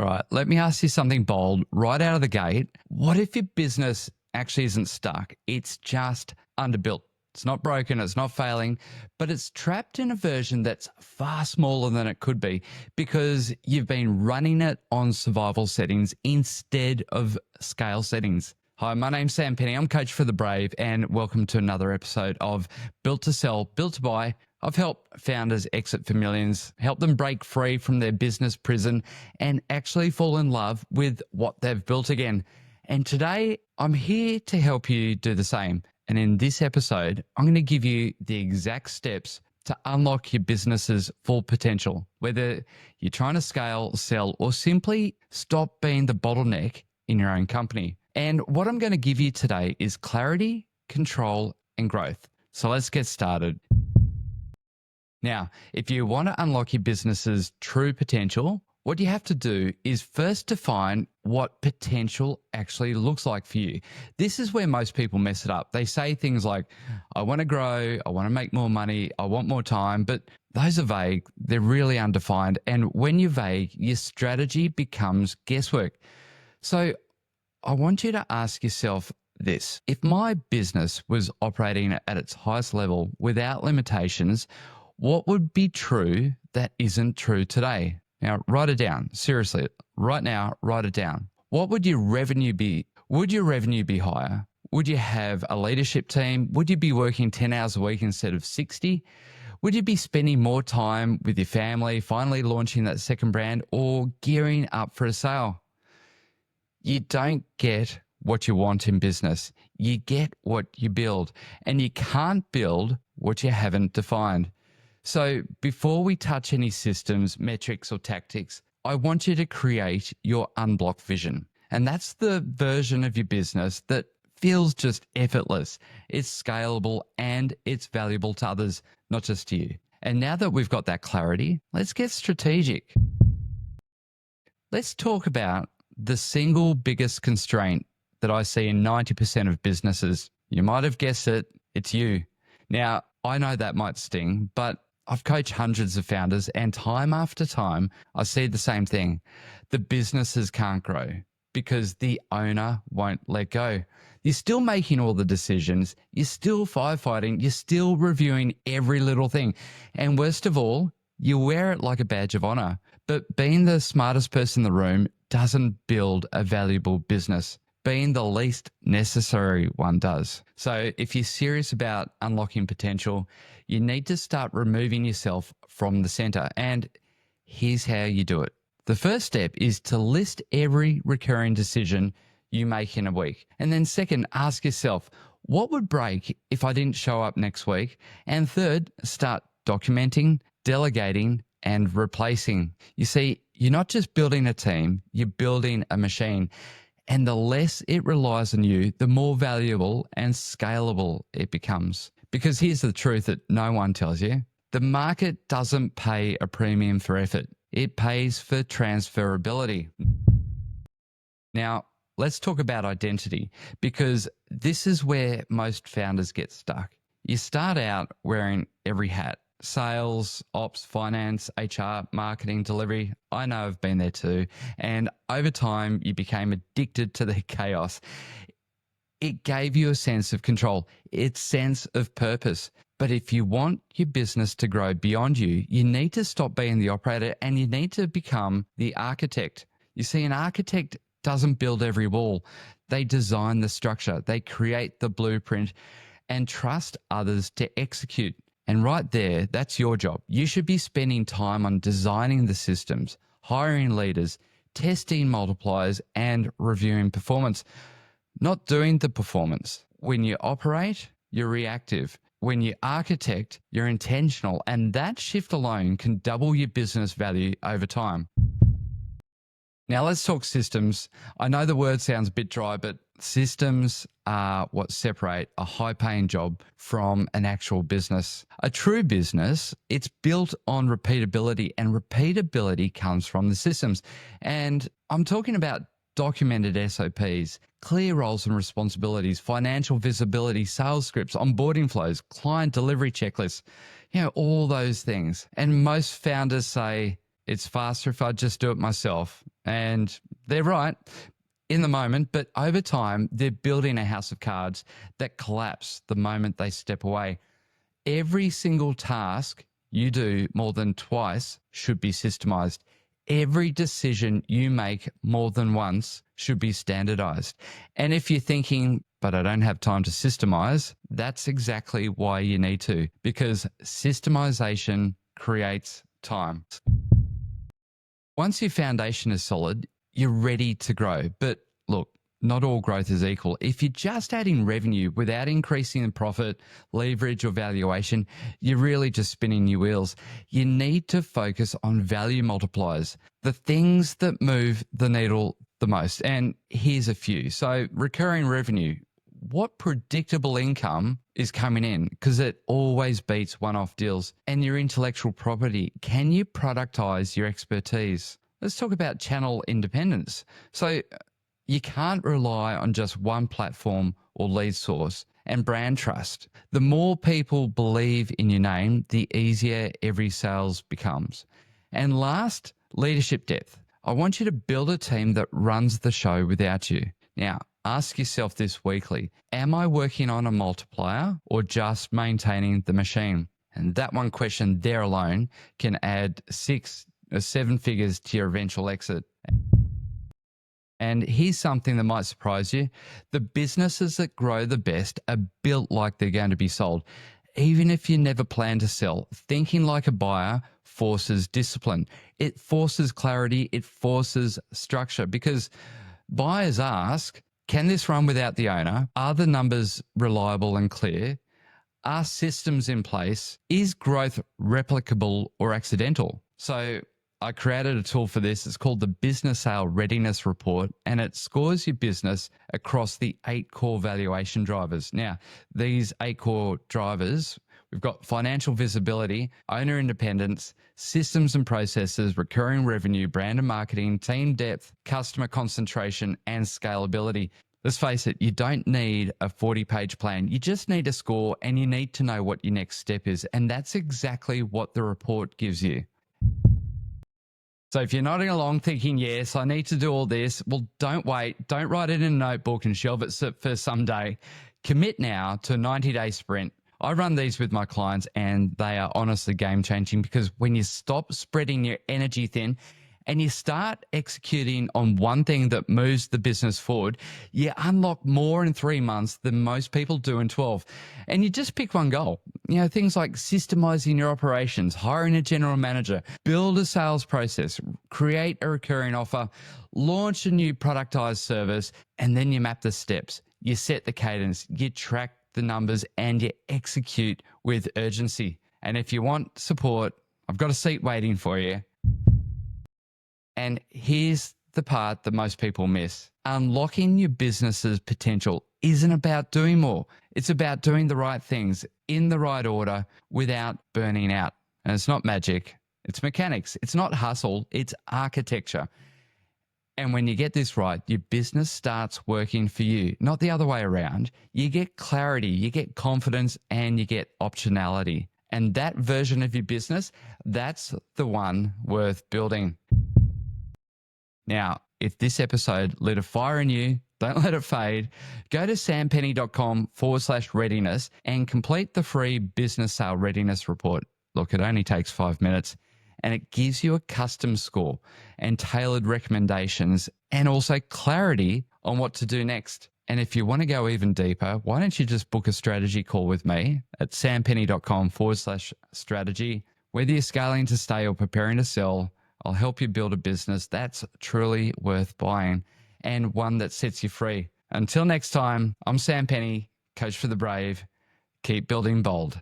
All right, let me ask you something bold right out of the gate. What if your business actually isn't stuck? It's just underbuilt. It's not broken, it's not failing, but it's trapped in a version that's far smaller than it could be because you've been running it on survival settings instead of scale settings. Hi, my name's Sam Penny. I'm Coach for the Brave, and welcome to another episode of Built to Sell, Built to Buy. I've helped founders exit for millions, help them break free from their business prison, and actually fall in love with what they've built again. And today, I'm here to help you do the same. And in this episode, I'm going to give you the exact steps to unlock your business's full potential, whether you're trying to scale, sell, or simply stop being the bottleneck in your own company. And what I'm going to give you today is clarity, control, and growth. So let's get started. Now, if you want to unlock your business's true potential, what you have to do is first define what potential actually looks like for you. This is where most people mess it up. They say things like, I want to grow, I want to make more money, I want more time, but those are vague. They're really undefined. And when you're vague, your strategy becomes guesswork. So I want you to ask yourself this. If my business was operating at its highest level without limitations, what would be true that isn't true today? Now, write it down. Seriously, right now, write it down. What would your revenue be? Would your revenue be higher? Would you have a leadership team? Would you be working 10 hours a week instead of 60? Would you be spending more time with your family, finally launching that second brand, or gearing up for a sale? You don't get what you want in business. You get what you build, and you can't build what you haven't defined. So before we touch any systems, metrics, or tactics, I want you to create your unblocked vision. And that's the version of your business that feels just effortless. It's scalable and it's valuable to others, not just to you. And now that we've got that clarity, let's get strategic. Let's talk about the single biggest constraint that I see in 90% of businesses. You might have guessed it, it's you. Now, I know that might sting, but I've coached hundreds of founders, and time after time, I see the same thing. The businesses can't grow because the owner won't let go. You're still making all the decisions. You're still firefighting. You're still reviewing every little thing. And worst of all, you wear it like a badge of honor. But being the smartest person in the room doesn't build a valuable business. Being the least necessary one does. So if you're serious about unlocking potential, you need to start removing yourself from the center. And here's how you do it. The first step is to list every recurring decision you make in a week. And then second, ask yourself, what would break if I didn't show up next week? And third, start documenting, delegating, and replacing. You see, you're not just building a team, you're building a machine. And the less it relies on you, the more valuable and scalable it becomes. Because here's the truth that no one tells you. The market doesn't pay a premium for effort. It pays for transferability. Now, let's talk about identity, because this is where most founders get stuck. You start out wearing every hat. Sales, ops, finance, HR, marketing, delivery. I know I've been there too. And over time, you became addicted to the chaos. It gave you a sense of control, its sense of purpose. But if you want your business to grow beyond you, you need to stop being the operator and you need to become the architect. You see, an architect doesn't build every wall. They design the structure, they create the blueprint, and trust others to execute. And right there, that's your job. You should be spending time on designing the systems, hiring leaders, testing multipliers, and reviewing performance, not doing the performance. When you operate, you're reactive. When you architect, you're intentional. And that shift alone can double your business value over time. Now let's talk systems. I know the word sounds a bit dry, but systems are what separate a high-paying job from an actual business. A true business, it's built on repeatability, and repeatability comes from the systems. And I'm talking about documented SOPs, clear roles and responsibilities, financial visibility, sales scripts, onboarding flows, client delivery checklists, all those things. And most founders say, it's faster if I just do it myself. And they're right in the moment, but over time, they're building a house of cards that collapse the moment they step away. Every single task you do more than twice should be systemized. Every decision you make more than once should be standardized. And if you're thinking, but I don't have time to systemize, that's exactly why you need to, because systemization creates time. Once your foundation is solid, you're ready to grow. But look, not all growth is equal. If you're just adding revenue without increasing the profit, leverage, or valuation, you're really just spinning your wheels. You need to focus on value multipliers, the things that move the needle the most. And here's a few. So recurring revenue. What predictable income is coming in? Because it always beats one-off deals. And your intellectual property. Can you productize your expertise? Let's talk about channel independence. So you can't rely on just one platform or lead source. And brand trust. The more people believe in your name, the easier every sales becomes. And last, leadership depth. I want you to build a team that runs the show without you. Now, ask yourself this weekly. Am I working on a multiplier or just maintaining the machine? And that one question there alone can add 6 or 7 figures to your eventual exit. And here's something that might surprise you. The businesses that grow the best are built like they're going to be sold. Even if you never plan to sell, thinking like a buyer forces discipline. It forces clarity. It forces structure, because buyers ask, can this run without the owner? Are the numbers reliable and clear? Are systems in place? Is growth replicable or accidental? So I created a tool for this. It's called the Business Sale Readiness Report, and it scores your business across the 8 core valuation drivers. Now, these 8 core drivers, we've got financial visibility, owner independence, systems and processes, recurring revenue, brand and marketing, team depth, customer concentration, and scalability. Let's face it, you don't need a 40-page plan. You just need a score, and you need to know what your next step is. And that's exactly what the report gives you. So if you're nodding along thinking, yes, I need to do all this, well, don't wait. Don't write it in a notebook and shelve it for someday. Commit now to a 90-day sprint. I run these with my clients, and they are honestly game-changing, because when you stop spreading your energy thin and you start executing on one thing that moves the business forward, you unlock more in 3 months than most people do in 12. And you just pick one goal. You know, things like systemizing your operations, hiring a general manager, build a sales process, create a recurring offer, launch a new productized service, and then you map the steps. You set the cadence, you track the numbers, and you execute with urgency. And if you want support, I've got a seat waiting for you. And here's the part that most people miss. Unlocking your business's potential isn't about doing more. It's about doing the right things in the right order without burning out. And it's not magic. It's mechanics. It's not hustle. It's architecture. And when you get this right, your business starts working for you, not the other way around. You get clarity, you get confidence, and you get optionality. And that version of your business, that's the one worth building. Now, if this episode lit a fire in you, don't let it fade. Go to sampenny.com/readiness and complete the free business sale readiness report. Look, it only takes 5 minutes, and it gives you a custom score and tailored recommendations, and also clarity on what to do next. And if you want to go even deeper, why don't you just book a strategy call with me at sampenny.com/strategy. Whether you're scaling to stay or preparing to sell, I'll help you build a business that's truly worth buying, and one that sets you free. Until next time, I'm Sam Penny, coach for the brave. Keep building bold.